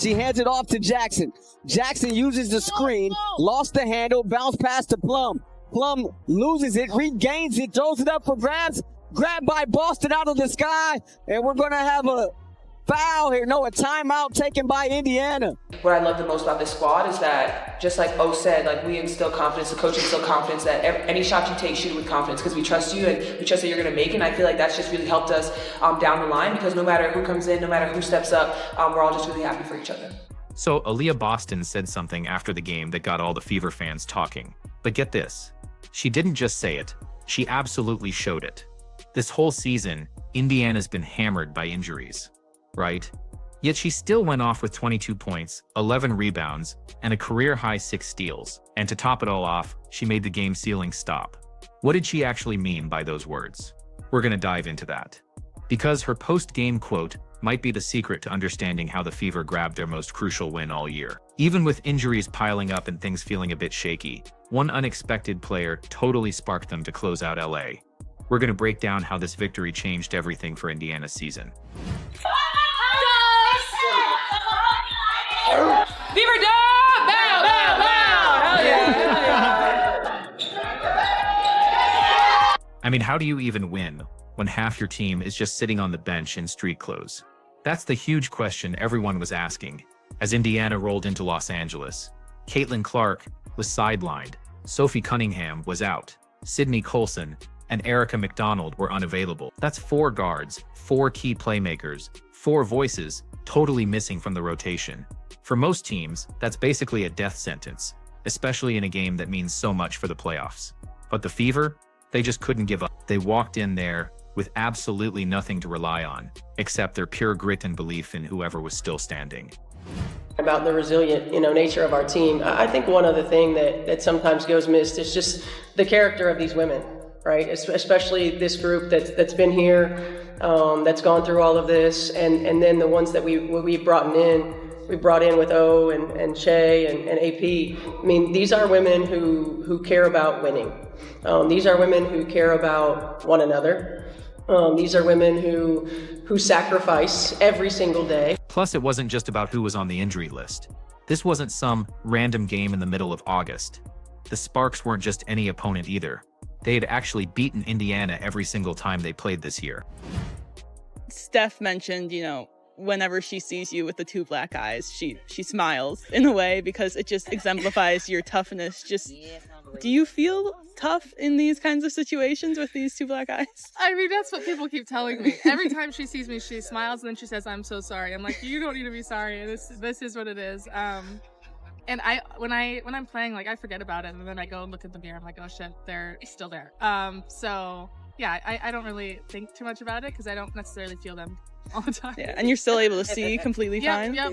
She hands it off to Jackson. Jackson uses the screen, lost the handle, bounce pass to Plum. Plum loses it, regains it, throws it up for grabs. Grabbed by Boston out of the sky, and we're going to have a foul here. No, a timeout taken by Indiana. What I love the most about this squad is that, just like O said, like we instill confidence, the coach instills confidence that any shot you take, shoot it with confidence because we trust you and we trust that you're going to make it. And I feel like that's just really helped us down the line because no matter who comes in, no matter who steps up, we're all just really happy for each other. So Aliyah Boston said something after the game that got all the Fever fans talking. But get this, she didn't just say it, she absolutely showed it. This whole season, Indiana's been hammered by injuries, right? Yet she still went off with 22 points, 11 rebounds, and a career-high 6 steals. And to top it all off, she made the game-sealing stop. What did she actually mean by those words? We're gonna dive into that. Because her post-game quote might be the secret to understanding how the Fever grabbed their most crucial win all year. Even with injuries piling up and things feeling a bit shaky, one unexpected player totally sparked them to close out LA. We're gonna break down how this victory changed everything for Indiana's season. Fever dub! Bow, bow, bow! Hell yeah! I mean, how do you even win when half your team is just sitting on the bench in street clothes? That's the huge question everyone was asking as Indiana rolled into Los Angeles. Caitlin Clark was sidelined, Sophie Cunningham was out, Sydney Colson and Erica McDonald were unavailable. That's 4 guards, 4 key playmakers, 4 voices totally missing from the rotation. For most teams, that's basically a death sentence, especially in a game that means so much for the playoffs. But the Fever, they just couldn't give up. They walked in there with absolutely nothing to rely on, except their pure grit and belief in whoever was still standing. About the resilient, nature of our team, I think one other thing that sometimes goes missed is just the character of these women, right? Especially this group that's been here, that's gone through all of this, and then the ones that we brought in with O and Che and AP. I mean, these are women who care about winning. These are women who care about one another. These are women who sacrifice every single day. Plus, it wasn't just about who was on the injury list. This wasn't some random game in the middle of August. The Sparks weren't just any opponent either. They had actually beaten Indiana every single time they played this year. Steph mentioned, whenever she sees you with the 2 black eyes, she smiles in a way because it just exemplifies your toughness. Do you feel tough in these kinds of situations with these 2 black eyes? I mean, that's what people keep telling me. Every time she sees me, she smiles and then she says, "I'm so sorry." I'm like, "You don't need to be sorry. This is what it is." And when I'm playing, like, I forget about it, and then I go and look at the mirror. I'm like, "Oh shit, they're still there." So yeah, I don't really think too much about it because I don't necessarily feel them all the time. Yeah, and you're still able to see completely fine? Yep.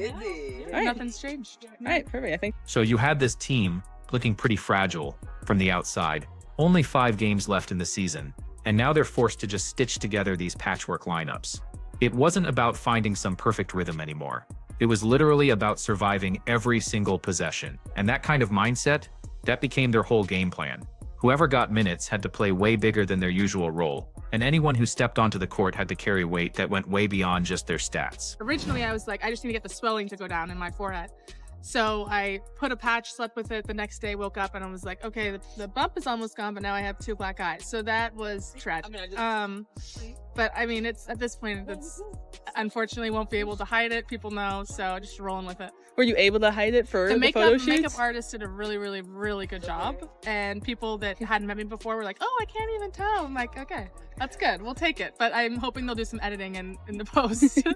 Right. Nothing's changed. All right, perfect, I think. So you had this team looking pretty fragile from the outside. Only 5 games left in the season, and now they're forced to just stitch together these patchwork lineups. It wasn't about finding some perfect rhythm anymore. It was literally about surviving every single possession. And that kind of mindset, that became their whole game plan. Whoever got minutes had to play way bigger than their usual role, and anyone who stepped onto the court had to carry weight that went way beyond just their stats. Originally, I was like, I just need to get the swelling to go down in my forehead. So I put a patch, slept with it. The next day, woke up and I was like, okay, the bump is almost gone, but now I have 2 black eyes. So that was tragic. But I mean, it's at this point, it's unfortunately won't be able to hide it. People know, so just rolling with it. Were you able to hide it for the photo shoots? Makeup artist did a really, really, really good job. And people that hadn't met me before were like, "Oh, I can't even tell." I'm like, okay, that's good. We'll take it. But I'm hoping they'll do some editing in the post.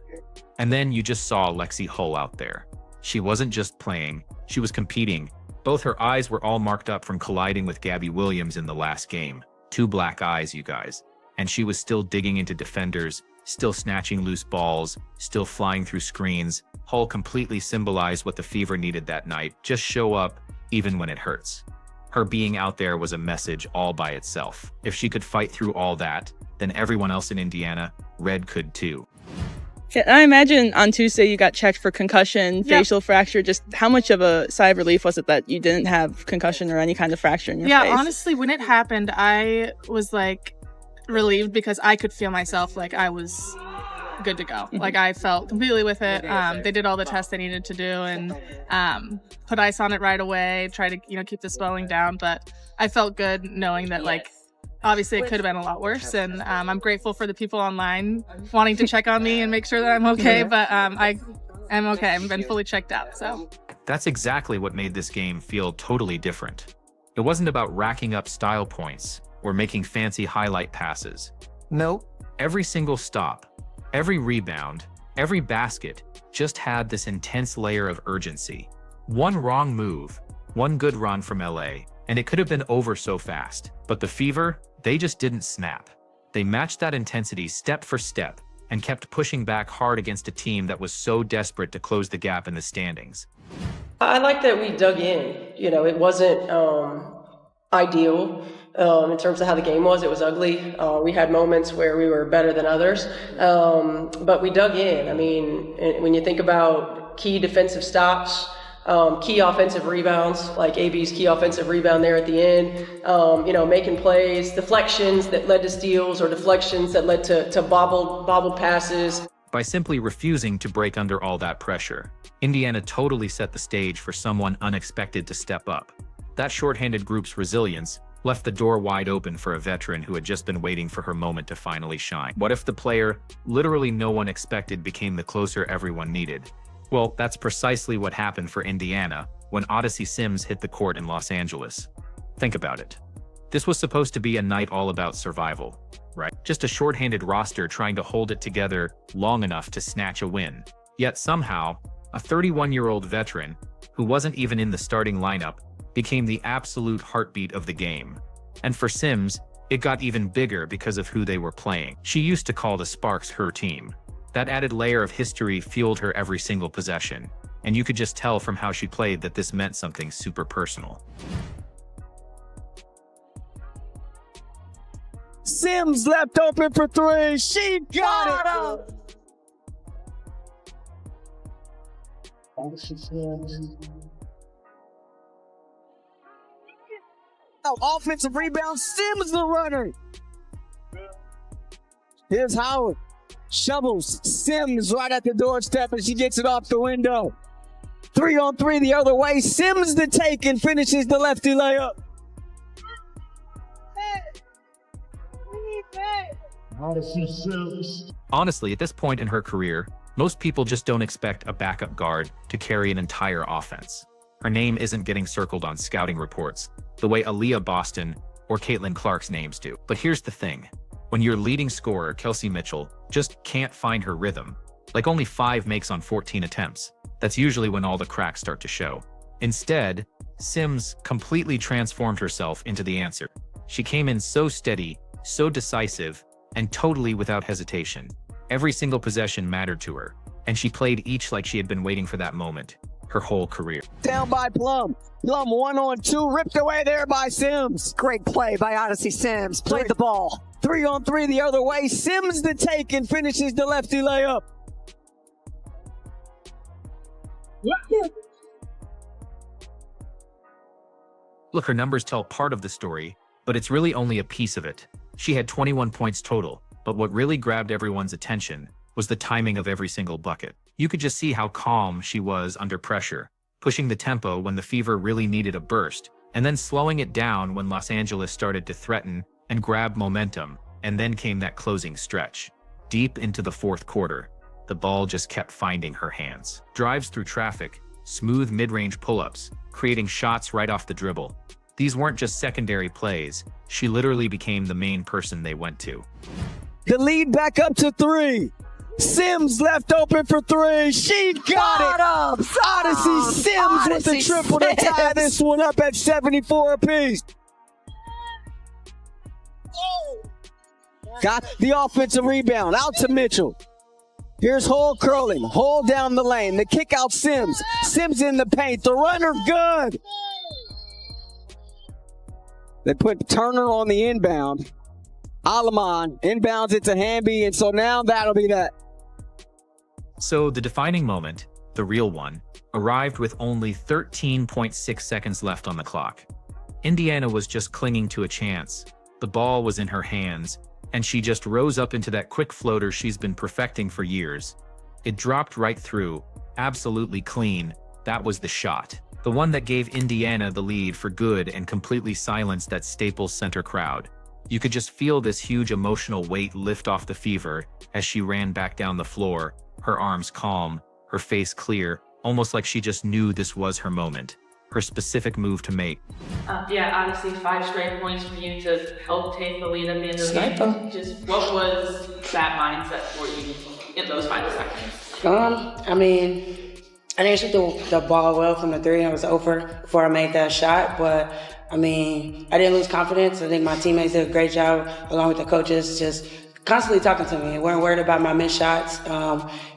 And then you just saw Lexi Hull out there. She wasn't just playing, she was competing. Both her eyes were all marked up from colliding with Gabby Williams in the last game. 2 black eyes, you guys. And she was still digging into defenders, still snatching loose balls, still flying through screens. Hull completely symbolized what the Fever needed that night. Just show up, even when it hurts. Her being out there was a message all by itself. If she could fight through all that, then everyone else in Indiana, Red could too. Yeah, I imagine on Tuesday you got checked for concussion, facial fracture. Just how much of a sigh of relief was it that you didn't have concussion or any kind of fracture in your face? Yeah, honestly, when it happened, I was like relieved because I could feel myself like I was good to go. Like, I felt completely with it. They did all the tests they needed to do and put ice on it right away, try to, keep the swelling down. But I felt good knowing that, like, obviously it could have been a lot worse. And I'm grateful for the people online wanting to check on me and make sure that I'm okay. But I'm okay. I've been fully checked out, so. That's exactly what made this game feel totally different. It wasn't about racking up style points or making fancy highlight passes. Nope. Every single stop, every rebound, every basket just had this intense layer of urgency. One wrong move, one good run from LA, and it could have been over so fast. But the Fever, they just didn't snap. They matched that intensity step for step and kept pushing back hard against a team that was so desperate to close the gap in the standings. I like that we dug in. It wasn't ideal in terms of how the game was. It was ugly. We had moments where we were better than others, but we dug in. I mean, when you think about key defensive stops, key offensive rebounds, like AB's key offensive rebound there at the end, making plays, deflections that led to steals or deflections that led to bobbled passes. By simply refusing to break under all that pressure, Indiana totally set the stage for someone unexpected to step up. That shorthanded group's resilience left the door wide open for a veteran who had just been waiting for her moment to finally shine. What if the player literally no one expected became the closer everyone needed? Well, that's precisely what happened for Indiana when Odyssey Sims hit the court in Los Angeles. Think about it. This was supposed to be a night all about survival, right? Just a shorthanded roster trying to hold it together long enough to snatch a win. Yet somehow, a 31-year-old veteran who wasn't even in the starting lineup became the absolute heartbeat of the game. And for Sims, it got even bigger because of who they were playing. She used to call the Sparks her team. That added layer of history fueled her every single possession, and you could just tell from how she played that this meant something super personal. Sims left open for three. She got it. Offensive rebound. Sims the runner. Here's Howard. Shovels Sims right at the doorstep, and she gets it off the window. 3-on-3 the other way. Sims the take and finishes the lefty layup. Honestly, at this point in her career, most people just don't expect a backup guard to carry an entire offense. Her name isn't getting circled on scouting reports the way Aliyah Boston or Caitlin Clark's names do. But here's the thing. When your leading scorer, Kelsey Mitchell, just can't find her rhythm, like only 5 makes on 14 attempts, that's usually when all the cracks start to show. Instead, Sims completely transformed herself into the answer. She came in so steady, so decisive, and totally without hesitation. Every single possession mattered to her, and she played each like she had been waiting for that moment her whole career. Down by Plum. Plum 1-on-2, ripped away there by Sims. Great play by Odyssey Sims. Played the ball. 3-on-3 the other way. Sims the take and finishes the lefty layup. Look, her numbers tell part of the story, but it's really only a piece of it. She had 21 points total, but what really grabbed everyone's attention was the timing of every single bucket. You could just see how calm she was under pressure, pushing the tempo when the Fever really needed a burst, and then slowing it down when Los Angeles started to threaten and grab momentum, and then came that closing stretch. Deep into the fourth quarter, the ball just kept finding her hands. Drives through traffic, smooth mid-range pull-ups, creating shots right off the dribble. These weren't just secondary plays. She literally became the main person they went to. The lead back up to 3. Sims left open for 3. She got it. Odyssey Sims with the triple to tie this one up at 74 apiece. Got the offensive rebound out to Mitchell. Here's Hull curling. Hull down the lane. The kick out Sims. Sims in the paint. The runner good. They put Turner on the inbound. Alaman inbounds it to Hamby, and so now that'll be that. So the defining moment, the real one, arrived with only 13.6 seconds left on the clock. Indiana was just clinging to a chance. The ball was in her hands, and she just rose up into that quick floater she's been perfecting for years. It dropped right through, absolutely clean. That was the shot. The one that gave Indiana the lead for good and completely silenced that Staples Center crowd. You could just feel this huge emotional weight lift off the Fever as she ran back down the floor, her arms calm, her face clear, almost like she just knew this was her moment, her specific move to make. Yeah, honestly, 5 straight points for you to help take the lead at the end of the game. Just what was that mindset for you in those final seconds? I mean, I didn't shoot the ball well from the 3. I was over before I made that shot, but I mean, I didn't lose confidence. I think my teammates did a great job, along with the coaches, just constantly talking to me. They weren't worried about my missed shots.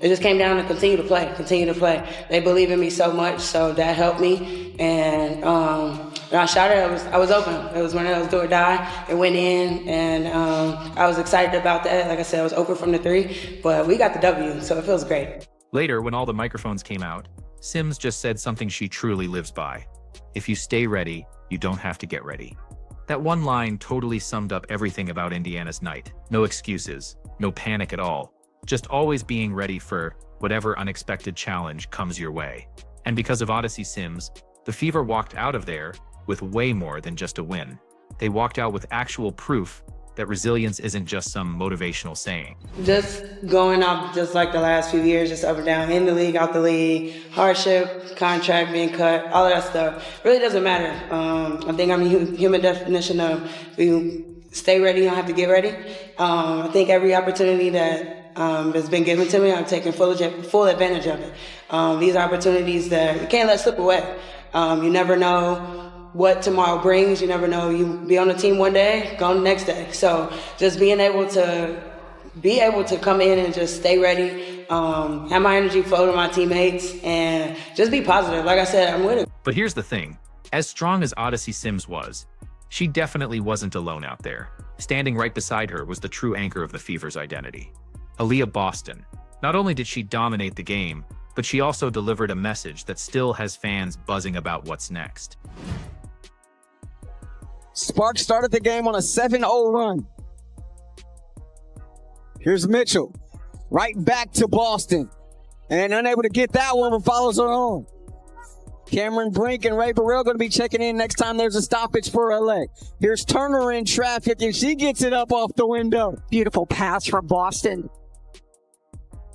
It just came down to continue to play. They believe in me so much, so that helped me. And when I shot it, I was open. It was one of those do or die. It went in, and I was excited about that. Like I said, I was open from the 3, but we got the W, so it feels great. Later, when all the microphones came out, Sims just said something she truly lives by. If you stay ready, you don't have to get ready. That one line totally summed up everything about Indiana's night. No excuses, no panic at all. Just always being ready for whatever unexpected challenge comes your way. And because of Odyssey Sims, the Fever walked out of there with way more than just a win. They walked out with actual proof that resilience isn't just some motivational saying. Just going up just like the last few years, just up and down, in the league, out the league, hardship, contract being cut, all of that stuff. Really doesn't matter. I think I'm a human definition of if you stay ready, you don't have to get ready. I think every opportunity that has been given to me, I'm taking full advantage of it. These are opportunities that you can't let slip away. You never know what tomorrow brings. You never know. You be on the team one day, go on the next day. So just being able to come in and just stay ready, have my energy flow to my teammates, and just be positive. Like I said, I'm with it. But here's the thing. As strong as Odyssey Sims was, she definitely wasn't alone out there. Standing right beside her was the true anchor of the Fever's identity. Aliyah Boston. Not only did she dominate the game, but she also delivered a message that still has fans buzzing about what's next. Sparks started the game on a 7-0 run. Here's Mitchell. Right back to Boston. And unable to get that one, but follows her on. Cameron Brink and Ray Burrell going to be checking in next time there's a stoppage for LA. Here's Turner in traffic, and she gets it up off the window. Beautiful pass from Boston.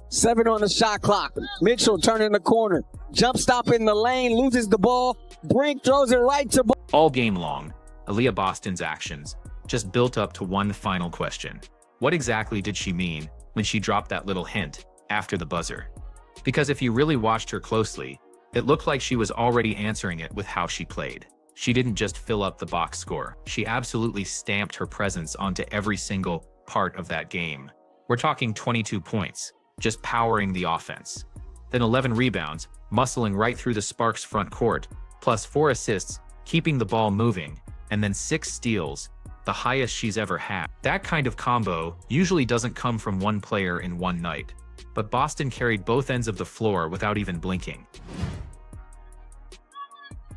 7 on the shot clock. Mitchell turning the corner. Jump stop in the lane, loses the ball. Brink throws it right to ball. All game long, Aliyah Boston's actions just built up to one final question. What exactly did she mean when she dropped that little hint after the buzzer? Because if you really watched her closely, it looked like she was already answering it with how she played. She didn't just fill up the box score. She absolutely stamped her presence onto every single part of that game. We're talking 22 points, just powering the offense. Then 11 rebounds, muscling right through the Sparks front court, plus 4 assists, keeping the ball moving, and then 6 steals, the highest she's ever had. That kind of combo usually doesn't come from one player in one night, but Boston carried both ends of the floor without even blinking.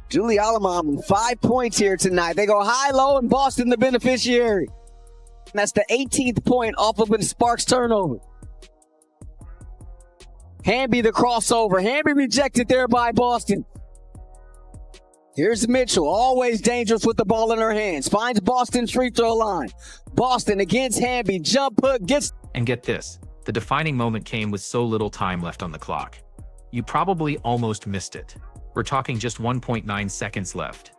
Julie Alamam, 5 points here tonight. They go high-low, and Boston the beneficiary. And that's the 18th point off of a Sparks turnover. Hamby the crossover. Hamby rejected there by Boston. Here's Mitchell, always dangerous with the ball in her hands. Finds Boston's free throw line. Boston against Hamby, jump hook, gets... And get this, the defining moment came with so little time left on the clock. You probably almost missed it. We're talking just 1.9 seconds left.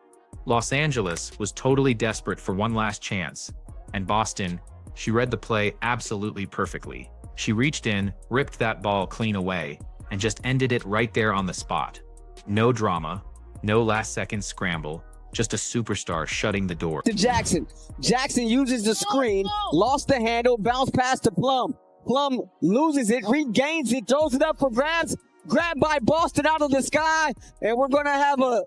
Los Angeles was totally desperate for one last chance. And Boston, she read the play absolutely perfectly. She reached in, ripped that ball clean away, and just ended it right there on the spot. No drama, no last-second scramble, just a superstar shutting the door. To Jackson. Jackson uses the screen, lost the handle, bounce pass to Plum. Plum loses it, regains it, throws it up for grabs. Grabbed by Boston out of the sky, and we're going to have a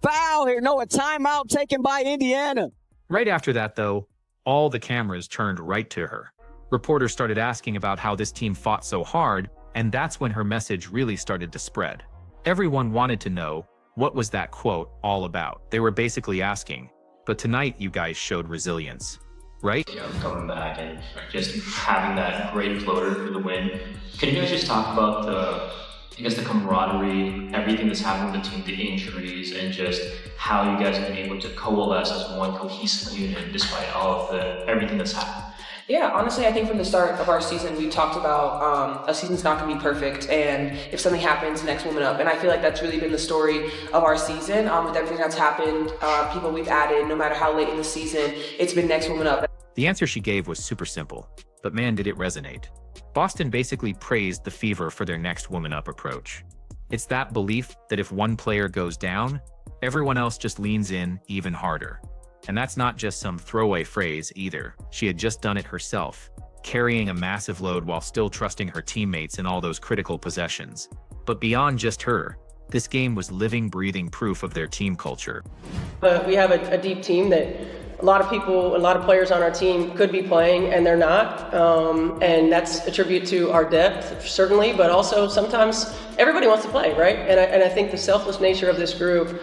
foul here. No, a timeout taken by Indiana. Right after that, though, all the cameras turned right to her. Reporters started asking about how this team fought so hard, and that's when her message really started to spread. Everyone wanted to know, what was that quote all about? They were basically asking, but tonight you guys showed resilience. right? Coming back and just having that great floater for the win. Can you guys just talk about the camaraderie, everything that's happened with the team, the injuries, and just how you guys have been able to coalesce as one cohesive unit despite all of everything that's happened? Yeah, honestly, I think from the start of our season, we talked about a season's not going to be perfect, and if something happens, next woman up. And I feel like that's really been the story of our season. With everything that's happened, people we've added, no matter how late in the season, it's been next woman up. The answer she gave was super simple, but man, did it resonate. Boston basically praised the Fever for their next woman up approach. It's that belief that if one player goes down, everyone else just leans in even harder. And that's not just some throwaway phrase either. She had just done it herself, carrying a massive load while still trusting her teammates in all those critical possessions. But beyond just her, this game was living, breathing proof of their team culture. We have a deep team that a lot of people, a lot of players on our team could be playing and they're not. And that's a tribute to our depth, certainly, but also sometimes everybody wants to play, right? And I think the selfless nature of this group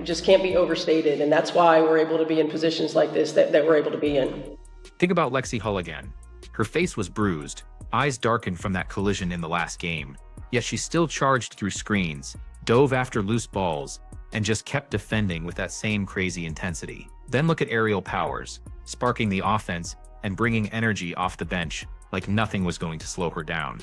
just can't be overstated. And that's why we're able to be in positions like this that we're able to be in. Think about Lexi Hull again. Her face was bruised, eyes darkened from that collision in the last game, yet she still charged through screens, dove after loose balls, and just kept defending with that same crazy intensity. Then look at Aerial Powers, sparking the offense and bringing energy off the bench like nothing was going to slow her down.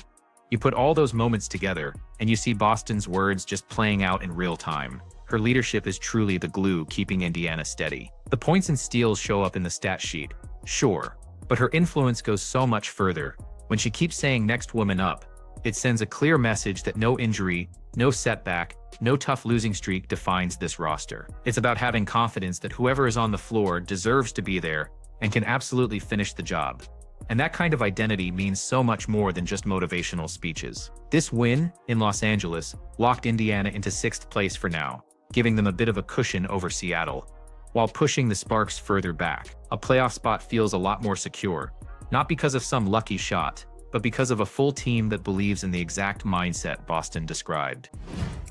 You put all those moments together, and you see Boston's words just playing out in real time. Her leadership is truly the glue keeping Indiana steady. The points and steals show up in the stat sheet, sure, but her influence goes so much further. When she keeps saying next woman up, it sends a clear message that no injury, no setback, no tough losing streak defines this roster. It's about having confidence that whoever is on the floor deserves to be there and can absolutely finish the job. And that kind of identity means so much more than just motivational speeches. This win in Los Angeles locked Indiana into 6th place for now, giving them a bit of a cushion over Seattle, while pushing the Sparks further back. A playoff spot feels a lot more secure, not because of some lucky shot, but because of a full team that believes in the exact mindset Boston described.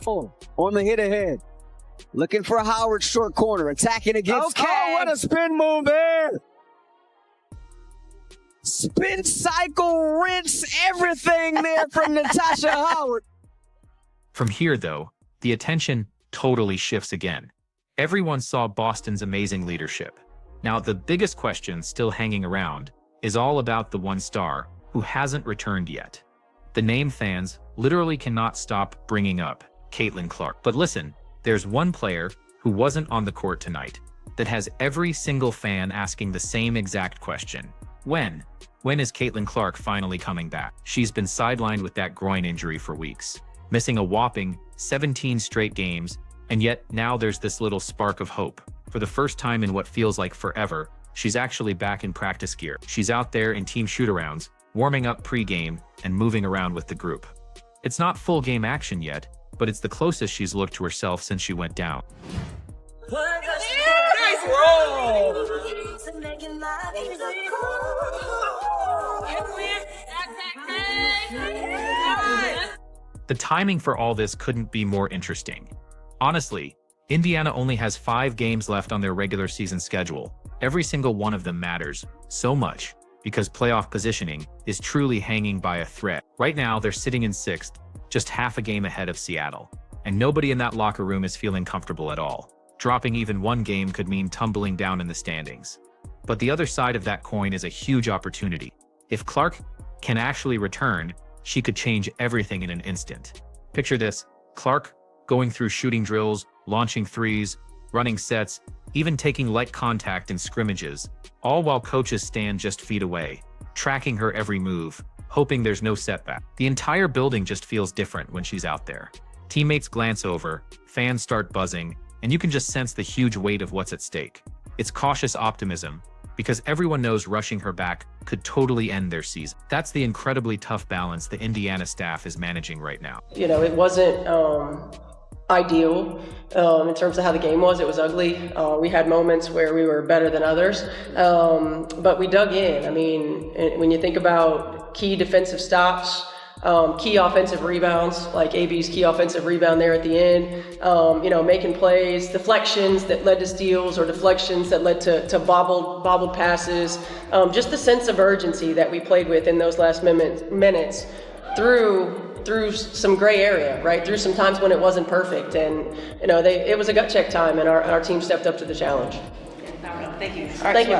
Oh, on the hit ahead. Looking for Howard short corner, attacking against. Okay. Oh, what a spin move there. Spin cycle, rinse everything there from Natasha Howard. From here, though, the attention totally shifts again. Everyone saw Boston's amazing leadership. Now, the biggest question still hanging around is all about the one star who hasn't returned yet. The name fans literally cannot stop bringing up Caitlin Clark. But listen, there's one player who wasn't on the court tonight that has every single fan asking the same exact question. When? When is Caitlin Clark finally coming back? She's been sidelined with that groin injury for weeks, missing a whopping 17 straight games, and yet now there's this little spark of hope. For the first time in what feels like forever, she's actually back in practice gear. She's out there in team shoot-arounds, warming up pre-game and moving around with the group. It's not full game action yet, but it's the closest she's looked to herself since she went down. Nice roll. The timing for all this couldn't be more interesting. Honestly, Indiana only has 5 games left on their regular season schedule. Every single one of them matters so much because playoff positioning is truly hanging by a thread. Right now, they're sitting in 6th, just half a game ahead of Seattle, and nobody in that locker room is feeling comfortable at all. Dropping even one game could mean tumbling down in the standings. But the other side of that coin is a huge opportunity. If Clark can actually return, she could change everything in an instant. Picture this, Clark going through shooting drills, launching threes, running sets, even taking light contact in scrimmages, all while coaches stand just feet away, tracking her every move, hoping there's no setback. The entire building just feels different when she's out there. Teammates glance over, fans start buzzing, and you can just sense the huge weight of what's at stake. It's cautious optimism, because everyone knows rushing her back could totally end their season. That's the incredibly tough balance the Indiana staff is managing right now. You know, it wasn't ideal in terms of how the game was. It was ugly. We had moments where we were better than others, but we dug in. I mean, when you think about key defensive stops, key offensive rebounds, like AB's key offensive rebound there at the end, making plays, deflections that led to steals or deflections that led to bobbled passes, just the sense of urgency that we played with in those last minutes through some gray area, right? Through some times when it wasn't perfect. And, it was a gut check time, and our team stepped up to the challenge. Thank you. Thank you.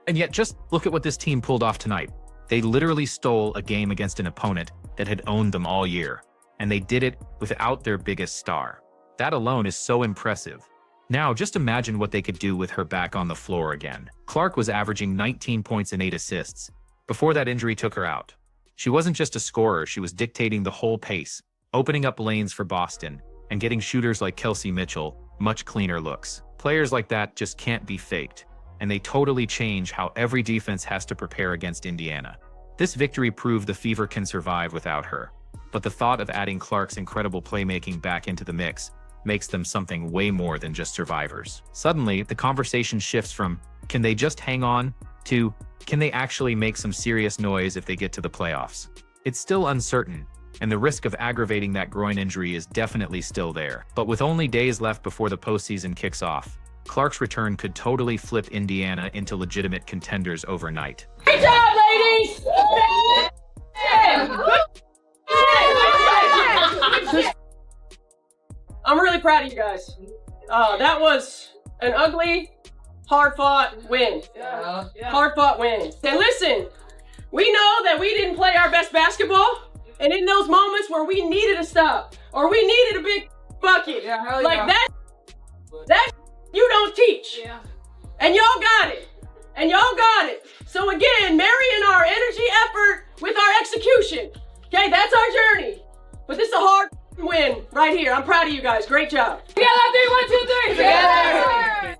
And yet, just look at what this team pulled off tonight. They literally stole a game against an opponent that had owned them all year, and they did it without their biggest star. That alone is so impressive. Now, just imagine what they could do with her back on the floor again. Clark was averaging 19 points and 8 assists before that injury took her out. She wasn't just a scorer, she was dictating the whole pace, opening up lanes for Boston, and getting shooters like Kelsey Mitchell much cleaner looks. Players like that just can't be faked, and they totally change how every defense has to prepare against Indiana. This victory proved the Fever can survive without her, but the thought of adding Clark's incredible playmaking back into the mix makes them something way more than just survivors. Suddenly, the conversation shifts from, can they just hang on, to, can they actually make some serious noise if they get to the playoffs? It's still uncertain, and the risk of aggravating that groin injury is definitely still there. But with only days left before the postseason kicks off, Clark's return could totally flip Indiana into legitimate contenders overnight. Good job, ladies! I'm really proud of you guys. That was an ugly, hard-fought win. Hard-fought win. And listen, we know that we didn't play our best basketball, and in those moments where we needed a stop, or we needed a big bucket, that you don't teach. And y'all got it. So again, marrying our energy effort with our execution. Okay, that's our journey. But this is a hard win right here. I'm proud of you guys. Great job. Together, 3, 1, 2, 3. Together.